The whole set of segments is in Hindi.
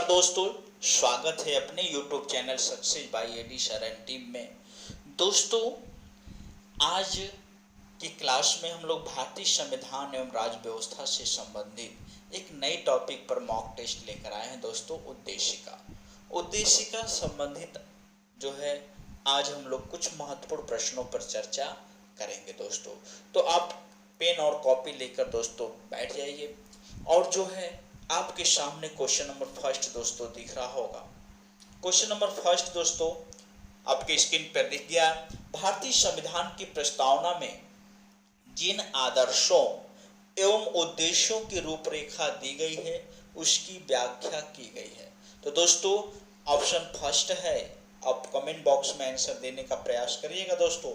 नमस्कार दोस्तों, स्वागत है अपने YouTube channel success by A D Sharan team में। दोस्तों, आज की क्लास में हम लोग भारतीय संविधान एवं राज्य व्यवस्था से संबंधित एक नई टॉपिक पर मॉक टेस्ट लेकर आए हैं। दोस्तों, उद्देशिका संबंधित जो है आज हम लोग कुछ महत्वपूर्ण प्रश्नों पर चर्चा करेंगे। दोस्तों, तो आप पेन और कॉपी लेकर दोस्तों बैठ जाइए और जो है आपके सामने क्वेश्चन नंबर फर्स्ट दोस्तों दिख रहा होगा। क्वेश्चन नंबर फर्स्ट दोस्तों आपके स्क्रीन पर दिख गया। भारतीय संविधान की प्रस्तावना में जिन आदर्शों एवं उद्देश्यों की रूपरेखा दी गई है उसकी व्याख्या की गई है। तो दोस्तों ऑप्शन फर्स्ट है, आप कमेंट बॉक्स में आंसर देने का प्रयास करिएगा। दोस्तों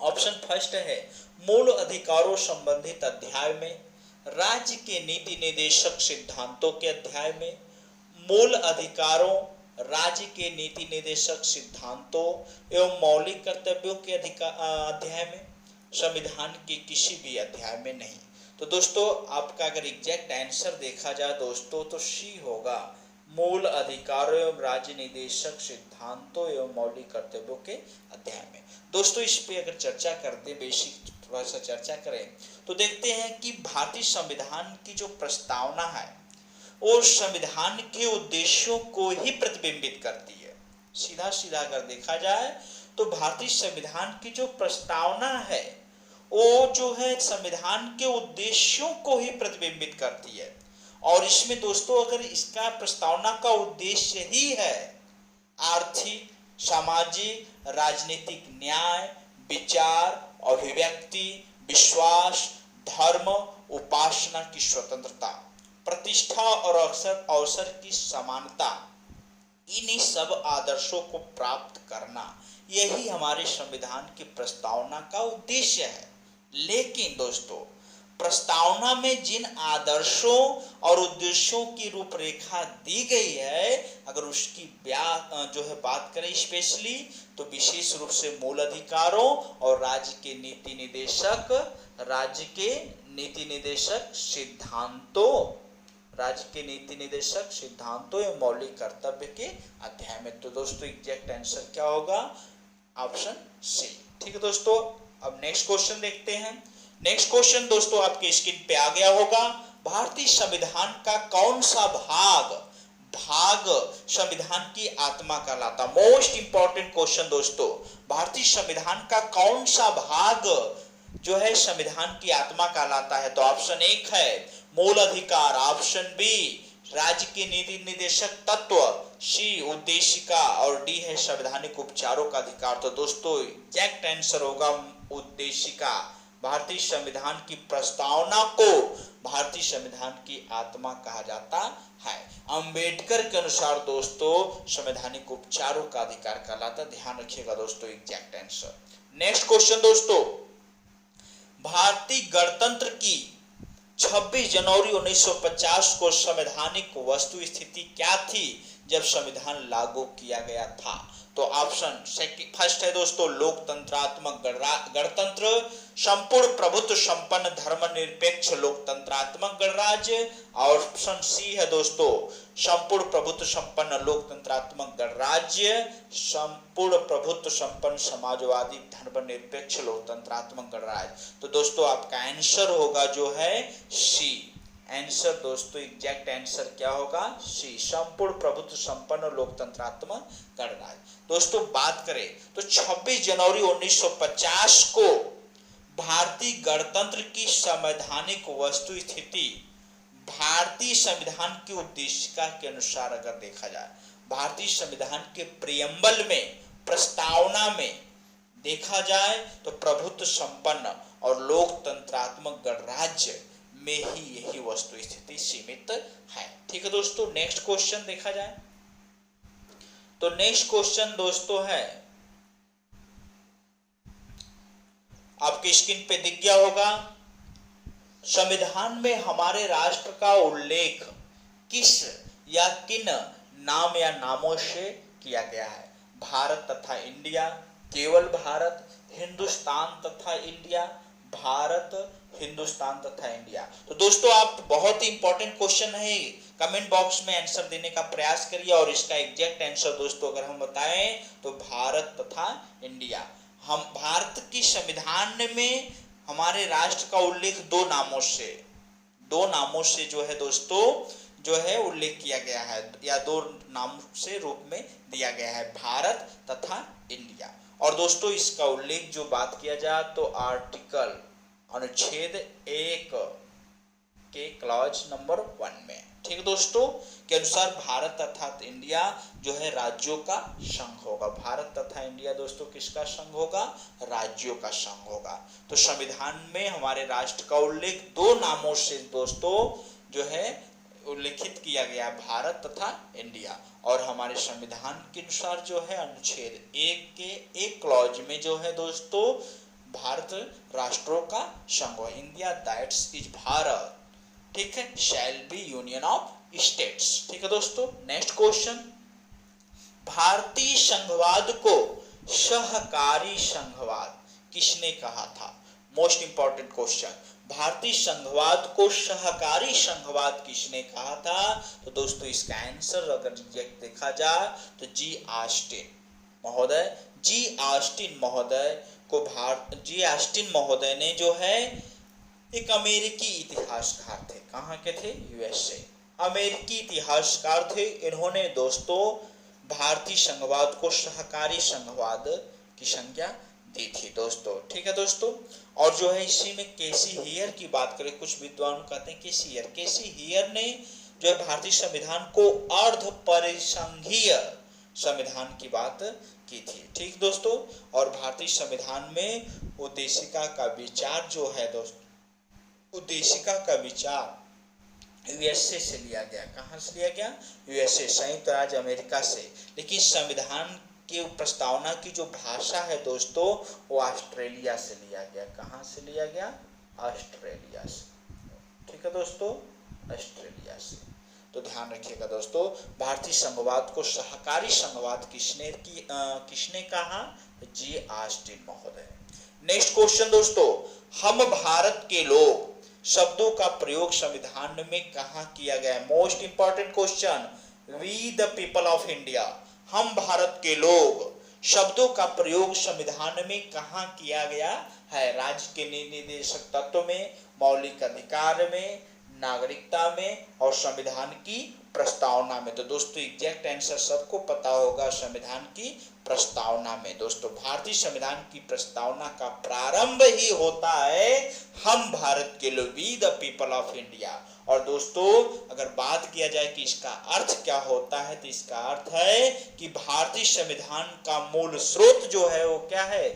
ऑप्शन फर्स्ट है, मूल अधिकारों संबंधित अध्याय में, राज्य के नीति निर्देशक सिद्धांतों के अध्याय में, मूल अधिकारों, राज्य के नीति निर्देशक सिद्धांतों एवं मौलिक कर्तव्यों के अध्याय में, संविधान के किसी भी अध्याय में नहीं। तो दोस्तों आपका अगर एग्जैक्ट आंसर देखा जाए दोस्तों तो सी होगा, मूल अधिकारों एवं राज्य निर्देशक सिद्धांतों एवं मौलिक कर्तव्यों के अध्याय में। दोस्तों इस पे अगर चर्चा करते, बेसिक थोड़ा सा चर्चा करें तो देखते हैं कि भारतीय संविधान की जो प्रस्तावना है वो संविधान के उद्देश्यों को ही प्रतिबिंबित करती है। सीधा सीधा अगर देखा जाए तो भारतीय संविधान की जो प्रस्तावना है वो जो है संविधान के उद्देश्यों को ही प्रतिबिंबित करती है। और इसमें दोस्तों अगर इसका प्रस्तावना का उद्देश्य ही है आर्थिक, सामाजिक, राजनीतिक न्याय, विचार, अभिव्यक्ति, विश्वास, धर्म, उपासना की स्वतंत्रता, प्रतिष्ठा और अवसर की समानता, इन्हीं सब आदर्शों को प्राप्त करना, यही हमारे संविधान की प्रस्तावना का उद्देश्य है। लेकिन दोस्तों प्रस्तावना में जिन आदर्शों और उद्देश्यों की रूपरेखा दी गई है, अगर उसकी जो है बात करें स्पेशली तो विशेष रूप से मूल अधिकारों और राज्य के नीति निर्देशक सिद्धांतों एवं मौलिक कर्तव्य के अध्याय में। तो दोस्तों एग्जैक्ट आंसर क्या होगा? Option C. ठीक है दोस्तों, अब नेक्स्ट क्वेश्चन देखते हैं। नेक्स्ट क्वेश्चन दोस्तों आपके स्क्रीन पे आ गया होगा। भारतीय संविधान का कौन सा भाग संविधान की आत्मा कहलाता? मोस्ट इंपॉर्टेंट क्वेश्चन दोस्तों, भारतीय संविधान का कौन सा भाग जो है संविधान की आत्मा कहलाता है? तो ऑप्शन एक है मूल अधिकार, ऑप्शन बी राज्य के नीति निर्देशक तत्व, सी उद्देशिका और डी है संवैधानिक उपचारों का अधिकार। तो दोस्तों एग्जैक्ट आंसर होगा उद्देशिका। भारतीय संविधान की प्रस्तावना को भारतीय संविधान की आत्मा कहा जाता है। अंबेडकर के अनुसार दोस्तों संवैधानिक उपचारों का अधिकार कहलाता। ध्यान रखिएगा दोस्तों एग्जैक्ट आंसर। नेक्स्ट क्वेश्चन दोस्तों, भारतीय गणतंत्र की 26 जनवरी 1950 को संवैधानिक वस्तु स्थिति क्या थी जब संविधान लागू किया गया था? तो ऑप्शन फर्स्ट है दोस्तों लोकतंत्रात्मक गणतंत्र, संपूर्ण प्रभुत्व संपन्न धर्मनिरपेक्ष लोकतंत्रात्मक गणराज्य, और ऑप्शन सी है दोस्तों संपूर्ण प्रभुत्व संपन्न लोकतंत्रात्मक गणराज्य, संपूर्ण प्रभुत्व संपन्न समाजवादी धर्मनिरपेक्ष लोकतंत्रात्मक गणराज्य। तो दोस्तों आपका आंसर होगा जो है सी। आंसर दोस्तों एग्जैक्ट आंसर क्या होगा? सी, संपूर्ण प्रभुत्व संपन्न लोकतंत्रात्मक गणराज्य। दोस्तों बात करें तो 26 जनवरी 1950 को भारतीय गणतंत्र की संवैधानिक वस्तु स्थिति भारतीय संविधान की उद्देशिका के अनुसार अगर देखा जाए, भारतीय संविधान के प्रियम्बल में, प्रस्तावना में देखा जाए तो प्रभुत्व संपन्न और लोकतंत्रात्मक गणराज्य में ही यही वस्तु स्थिति सीमित है। ठीक है दोस्तों, नेक्स्ट क्वेश्चन देखा जाए तो नेक्स्ट क्वेश्चन दोस्तों है आपके स्क्रीन पे दिख गया होगा। संविधान में हमारे राष्ट्र का उल्लेख किस या किन नाम या नामों से किया गया है? भारत तथा इंडिया, केवल भारत, हिंदुस्तान तथा इंडिया, भारत, हिंदुस्तान तथा इंडिया। तो दोस्तों आप बहुत ही इंपॉर्टेंट क्वेश्चन है, कमेंट बॉक्स में आंसर देने का प्रयास करिए और इसका एग्जैक्ट आंसर दोस्तों अगर हम बताएं तो भारत तथा इंडिया। हम भारत की संविधान में हमारे राष्ट्र का उल्लेख दो नामों से जो है दोस्तों जो है उल्लेख किया गया है, या दो नाम से रूप में दिया गया है, भारत तथा इंडिया। और दोस्तों इसका उल्लेख जो बात किया जाए तो आर्टिकल अनुच्छेद 1 के क्लॉज नंबर 1 में, ठीक है दोस्तों, के अनुसार भारत तथा इंडिया जो है राज्यों का संघ होगा। भारत तथा इंडिया दोस्तों किसका संघ होगा? राज्यों का संघ होगा। तो संविधान में हमारे राष्ट्र का उल्लेख दो नामों से दोस्तों जो है उल्लेखित किया गया, भारत तथा इंडिया। और हमारे संविधान के अनुसार जो है अनुच्छेद 1 के एक क्लॉज में जो है दोस्तों भारत राष्ट्रों का संघ है। इंडिया दैट्स इज भारत, ठीक है, shall be union of states, ठीक है दोस्तों। नेक्स्ट क्वेश्चन, भारतीय संघवाद को सहकारी संघवाद किसने कहा था? मोस्ट इंपॉर्टेंट क्वेश्चन, भारतीय संघवाद को सहकारी संघवाद किसने कहा था? तो दोस्तों इसका आंसर अगर देखा जाए तो जी ऑस्टिन महोदय, जी ऑस्टिन महोदय ने जो है एक अमेरिकी इतिहासकार थे, कहाँ के थे? यूएसए, अमेरिकी इतिहासकार थे। इन्होंने दोस्तों भारतीय संघवाद को सहकारी संघवाद की संज्ञा दी थी दोस्तों, ठीक है दोस्तों। और जो है इसी में केसी हियर की बात करें, कुछ विद्वान कहते हैं केसी हियर ने जो है भारतीय संविधान को अर्ध परिसंघीय संविधान की बात की थी, ठीक दोस्तों। और भारतीय संविधान में उद्देशिका का विचार जो है दोस्तों, उद्देशिका का विचार यूएसए से लिया गया। कहाँ से लिया गया? यूएसए, संयुक्त राज्य अमेरिका से। लेकिन संविधान की प्रस्तावना की जो भाषा है दोस्तों वो ऑस्ट्रेलिया से लिया गया। कहाँ से लिया गया? ऑस्ट्रेलिया से, ठीक है दोस्तों, ऑस्ट्रेलिया से। तो ध्यान रखिएगा दोस्तों, भारतीय संघवाद को सहकारी संघवाद किसने कहा? जी ऑस्टिन महोदय। नेक्स्ट क्वेश्चन दोस्तों, हम भारत के लोग शब्दों का प्रयोग संविधान में कहाँ किया गया है? Most important question, we the people of India, हम भारत के लोग शब्दों का प्रयोग संविधान में कहाँ किया गया है? राज्य के निर्देशक तत्व में, मौलिक अधिकार में, नागरिकता में और संविधान की प्रस्तावना में। तो दोस्तों एग्जैक्ट आंसर सबको पता होगा, संविधान की प्रस्तावना में। दोस्तों भारतीय संविधान की प्रस्तावना का प्रारंभ ही होता है हम भारत के लोग, we the people of India. और दोस्तों अगर बात किया जाए कि इसका अर्थ क्या होता है, तो इसका अर्थ है कि भारतीय संविधान का मूल स्रोत जो है वो क्या है?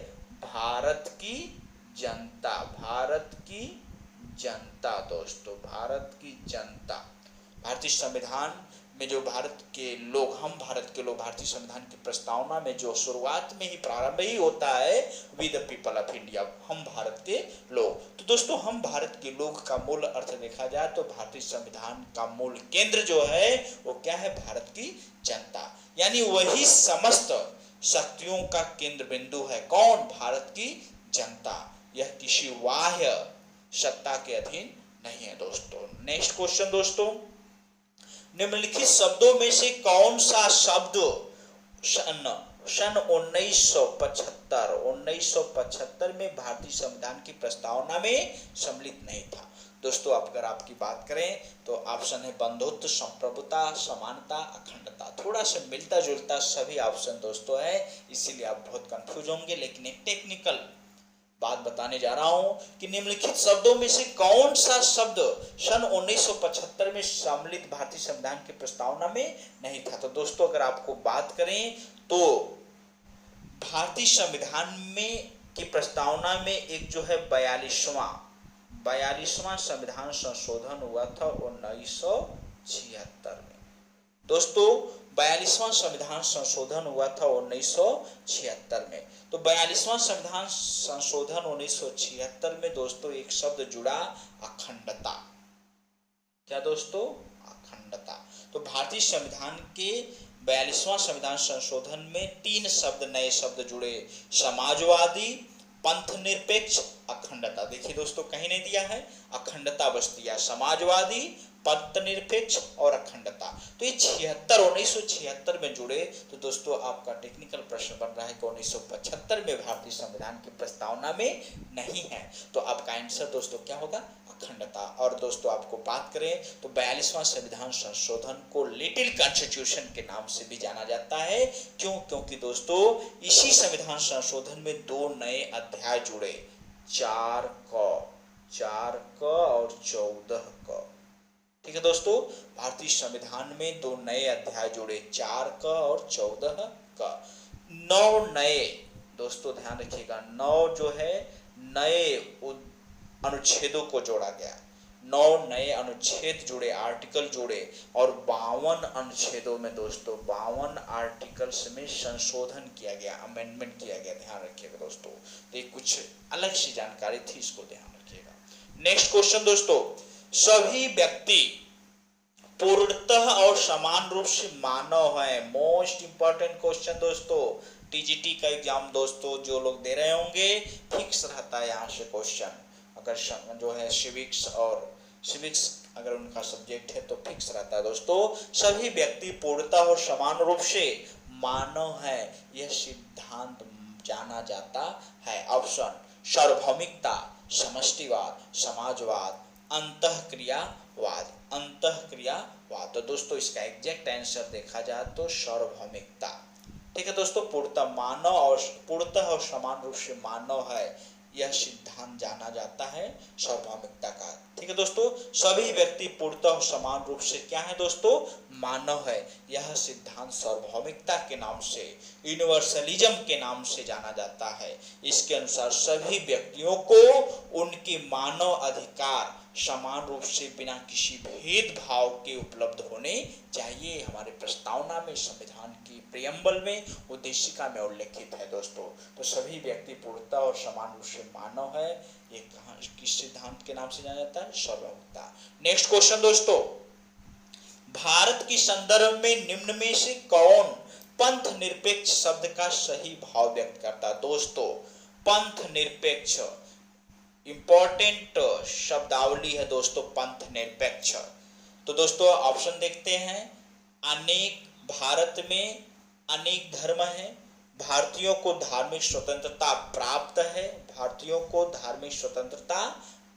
भारत की जनता, भारत की जनता दोस्तों, भारत की जनता। भारतीय संविधान में जो भारत के लोग, हम भारत के लोग, भारतीय संविधान की प्रस्तावना में जो शुरुआत में ही प्रारंभ ही होता है we the people of India, हम भारत के लोग। तो दोस्तों हम भारत के लोग का मूल अर्थ देखा जाए तो भारतीय संविधान का मूल केंद्र जो है वो क्या है? भारत की जनता, यानी वही समस्त शक्तियों का केंद्र बिंदु है। कौन? भारत की जनता। यह किसी बाह्य सत्ता के अधीन नहीं है दोस्तों। नेक्स्ट क्वेश्चन दोस्तों, निम्नलिखित शब्दों में से कौन सा शब्द सन 1975 में भारतीय संविधान की प्रस्तावना में सम्मिलित नहीं था? दोस्तों अगर आपकी बात करें तो ऑप्शन है बंधुत्व, संप्रभुता, समानता, अखंडता। थोड़ा सा मिलता जुलता सभी ऑप्शन दोस्तों है, इसीलिए आप बहुत कंफ्यूज होंगे। लेकिन एक टेक्निकल बात बताने जा रहा हूं कि निम्नलिखित शब्दों में से कौन सा शब्द सन 1975 में सम्मिलित भारतीय संविधान की प्रस्तावना में नहीं था? तो दोस्तों अगर आपको बात करें तो भारतीय संविधान में की प्रस्तावना में एक जो है 42वां संविधान संशोधन हुआ था 1976 में। दोस्तों 42वां संविधान संशोधन हुआ था 1976 में। तो 42वां संविधान संशोधन 1976 में दोस्तों एक शब्द जुड़ा, अखंडता। क्या दोस्तों? अखंडता। तो भारतीय संविधान के 42वां संविधान संशोधन में 3 शब्द, नए शब्द जुड़े, समाजवादी, पंथ निरपेक्ष, अखंडता। देखिए दोस्तों कहीं नहीं दिया है, अखंडता बस दिया, समाजवादी, पंथ निरपेक्ष और अखंडता। तो ये 1976 में जुड़े। तो दोस्तों आपका टेक्निकल प्रश्न बन रहा है कि 1975 में भारतीय संविधान की प्रस्तावना में नहीं है। तो आपका आंसर दोस्तों क्या होगा, अखंडता। और दोस्तों आपको बात करें तो 42वां संविधान संशोधन को लिटिल कॉन्स्टिट्यूशन के नाम से भी जाना जाता है। क्यों? क्योंकि दोस्तों इसी संविधान संशोधन में 2 नए अध्याय जुड़े, 4 क और 14 क। ठीक है दोस्तों, भारतीय संविधान में 2 नए अध्याय जुड़े, 4 क और 14 क। 9 नए, दोस्तों ध्यान रखिएगा, 9 जो है नए अनुच्छेदों को जोड़ा गया, 9 नए अनुच्छेद जुड़े, आर्टिकल जुड़े। और 52 अनुच्छेदों में दोस्तों 52 आर्टिकल्स में संशोधन किया गया, अमेंडमेंट किया गया। ध्यान रखिएगा दोस्तों, तो ये कुछ अलग सी जानकारी थी, इसको ध्यान रखिएगा। नेक्स्ट क्वेश्चन दोस्तों, सभी व्यक्ति पूर्णतः और समान रूप से मानव है। मोस्ट इंपॉर्टेंट क्वेश्चन दोस्तों, टीजीटी का एग्जाम दोस्तों जो लोग दे रहे होंगे, फिक्स रहता है यहाँ से क्वेश्चन। अगर जो है सिविक्स अगर उनका सब्जेक्ट है तो फिक्स रहता है दोस्तों। सभी व्यक्ति पूर्णतः और समान रूप से मानव है, यह सिद्धांत जाना जाता है। ऑप्शन सार्वभौमिकता, समष्टिवाद, समाजवाद, अंतःक्रियावाद। तो दोस्तों इसका एग्जैक्ट आंसर देखा जाए तो सार्वभौमिकता। ठीक है दोस्तों, पूर्णतः और समान रूप से मानव है, यह सिद्धांत जाना जाता है सार्वभौमिकता का। ठीक है दोस्तों, सभी व्यक्ति पूर्णतः और समान रूप से क्या है दोस्तों, मानव है, यह सिद्धांत सार्वभौमिकता के नाम से, यूनिवर्सलिज्म के नाम से जाना जाता है। इसके अनुसार सभी व्यक्तियों को उनके मानव अधिकार समान रूप से बिना किसी भेदभाव के उपलब्ध होने चाहिए। हमारे प्रस्तावना में, संविधान की प्रियम्बल में, उद्देशिका में उल्लेखित है दोस्तों। तो सभी व्यक्ति पूर्णतः और समान रूप से मानव है, ये किस सिद्धांत के नाम से जाना जाता है, सार्वभौमिकता। नेक्स्ट क्वेश्चन दोस्तों, भारत के संदर्भ में निम्न में से कौन पंथ निरपेक्ष शब्द का सही भाव व्यक्त करता है। दोस्तों पंथ निरपेक्ष इंपॉर्टेंट शब्दावली है दोस्तों, पंथ निरपेक्ष। तो दोस्तों ऑप्शन देखते हैं, भारत में अनेक धर्म है, भारतीयों को धार्मिक स्वतंत्रता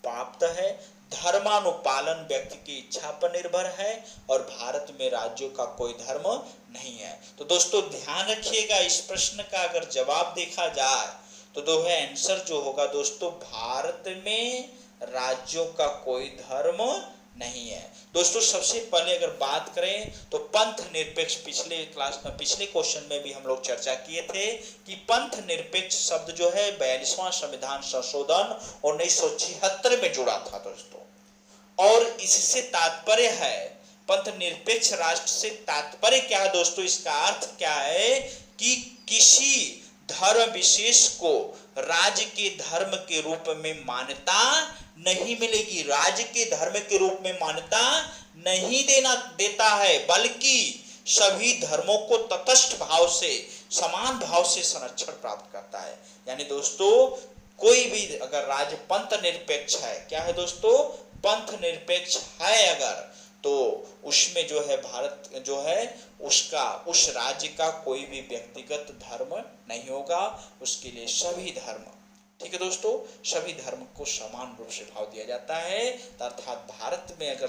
प्राप्त है, धर्मानुपालन व्यक्ति की इच्छा पर निर्भर है, और भारत में राज्यों का कोई धर्म नहीं है। तो दोस्तों ध्यान रखिएगा, इस प्रश्न का अगर जवाब देखा जाए तो दो है आंसर जो होगा दोस्तों, भारत में राज्यों का कोई धर्म नहीं है। दोस्तों सबसे पहले अगर बात करें तो पंथ निरपेक्ष, पिछले क्वेश्चन में भी हम लोग चर्चा किए थे कि पंथ निरपेक्ष शब्द जो है 42वां संविधान संशोधन 1976 में जुड़ा था दोस्तों। और इससे तात्पर्य है, पंथ निरपेक्ष राष्ट्र से तात्पर्य क्या है दोस्तों, इसका अर्थ क्या है कि किसी धर्म विशेष को राज्य के धर्म के रूप में मान्यता नहीं मिलेगी, राज्य के धर्म के रूप में मान्यता नहीं देता है, बल्कि सभी धर्मों को तटस्थ भाव से, समान भाव से संरक्षण प्राप्त करता है। यानी दोस्तों कोई भी अगर राज्य पंथ निरपेक्ष है, क्या है दोस्तों, पंथ निरपेक्ष है अगर, तो उसमें जो है भारत जो है उसका, उस राज्य का कोई भी व्यक्तिगत धर्म नहीं होगा, उसके लिए सभी धर्म, ठीक है दोस्तों, सभी धर्म को समान रूप से भाव दिया जाता है। अर्थात भारत में अगर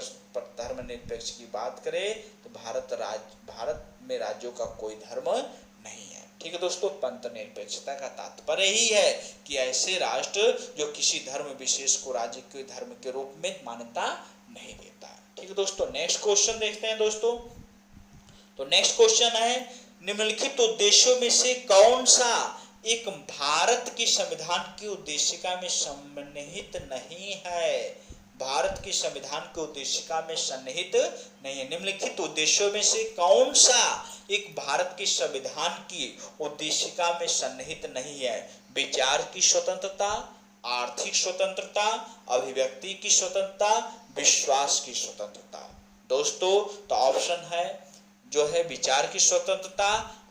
धर्म निरपेक्ष की बात करें तो भारत में राज्यों का कोई धर्म नहीं है। ठीक है दोस्तों, पंथ निरपेक्षता का तात्पर्य ही है कि ऐसे राष्ट्र जो किसी धर्म विशेष को राज्य के धर्म के रूप में मान्यता नहीं देता है। ठीक है दोस्तों, नेक्स्ट क्वेश्चन देखते हैं दोस्तों। तो नेक्स्ट क्वेश्चन है, निम्नलिखित उद्देश्यों में से कौन सा एक भारत की संविधान की उद्देशिका में सन्निहित नहीं है। भारत की संविधान की उद्देशिका में सन्निहित नहीं है। निम्नलिखित उद्देश्यों में से कौन सा एक भारत की संविधान की उद्देशिका में सन्निहित नहीं है। विचार की स्वतंत्रता, आर्थिक स्वतंत्रता, अभिव्यक्ति की स्वतंत्रता, विश्वास की स्वतंत्रता। दोस्तों तो ऑप्शन है जो है विचार की स्वतंत्रता,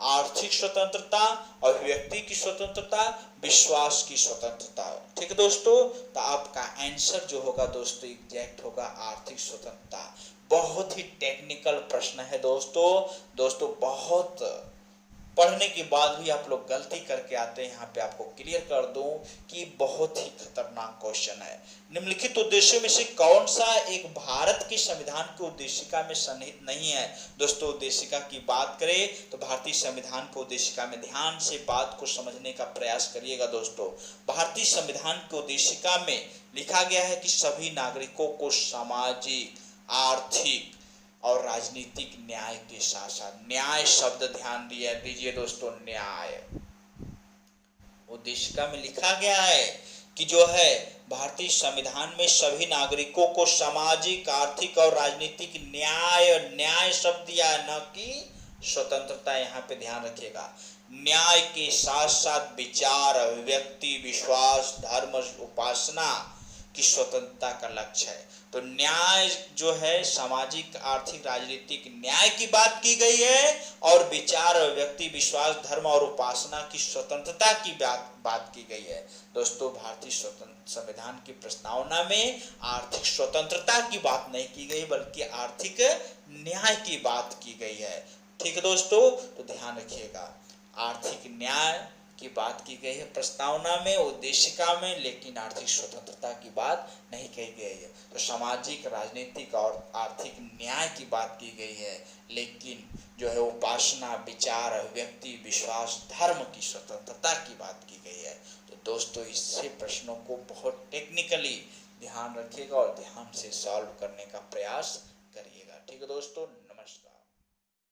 आर्थिक स्वतंत्रता, अभिव्यक्ति की स्वतंत्रता, विश्वास की स्वतंत्रता। ठीक है दोस्तों, तो आपका आंसर जो होगा दोस्तों एग्जैक्ट होगा आर्थिक स्वतंत्रता। बहुत ही टेक्निकल प्रश्न है दोस्तों। दोस्तों बहुत पढ़ने के बाद भी आप लोग गलती करके आते हैं। यहाँ पे आपको क्लियर कर दूं कि बहुत ही खतरनाक क्वेश्चन है। निम्नलिखित उद्देश्यों में से कौन सा एक भारत के संविधान की उद्देशिका में सन्निहित नहीं है। दोस्तों उद्देशिका की बात करें तो भारतीय संविधान की उद्देशिका में, ध्यान से बात को समझने का प्रयास करिएगा दोस्तों। भारतीय संविधान की उद्देशिका में लिखा गया है कि सभी नागरिकों को सामाजिक, आर्थिक और राजनीतिक न्याय के साथ साथ, न्याय शब्द ध्यान दिया दीजिए दोस्तों, न्याय उद्देशिका में लिखा गया है कि जो है भारतीय संविधान में सभी नागरिकों को सामाजिक, आर्थिक और राजनीतिक न्याय, न्याय शब्द दिया है, न कि स्वतंत्रता। यहाँ पे ध्यान रखिएगा, न्याय के साथ साथ विचार, अभिव्यक्ति, विश्वास, धर्म, उपासना की स्वतंत्रता का लक्ष्य है। तो न्याय जो है सामाजिक, आर्थिक, राजनीतिक न्याय की बात की गई है, और विचार, अभिव्यक्ति, विश्वास, धर्म और उपासना की स्वतंत्रता की बात की गई है। दोस्तों भारतीय संविधान की प्रस्तावना में आर्थिक स्वतंत्रता की बात नहीं की गई, बल्कि आर्थिक न्याय की बात की गई है। ठीक है दोस्तों, तो ध्यान रखिएगा, आर्थिक न्याय की बात की गई है प्रस्तावना में, उद्देशिका में, लेकिन आर्थिक स्वतंत्रता की बात नहीं कही गई है। तो सामाजिक, राजनीतिक और आर्थिक न्याय की बात की गई है, लेकिन जो है उपासना, विचार, अभिव्यक्ति, विश्वास, धर्म की स्वतंत्रता की बात की गई है। तो दोस्तों इससे प्रश्नों को बहुत टेक्निकली ध्यान रखिएगा और ध्यान से सॉल्व करने का प्रयास करिएगा। ठीक है दोस्तों।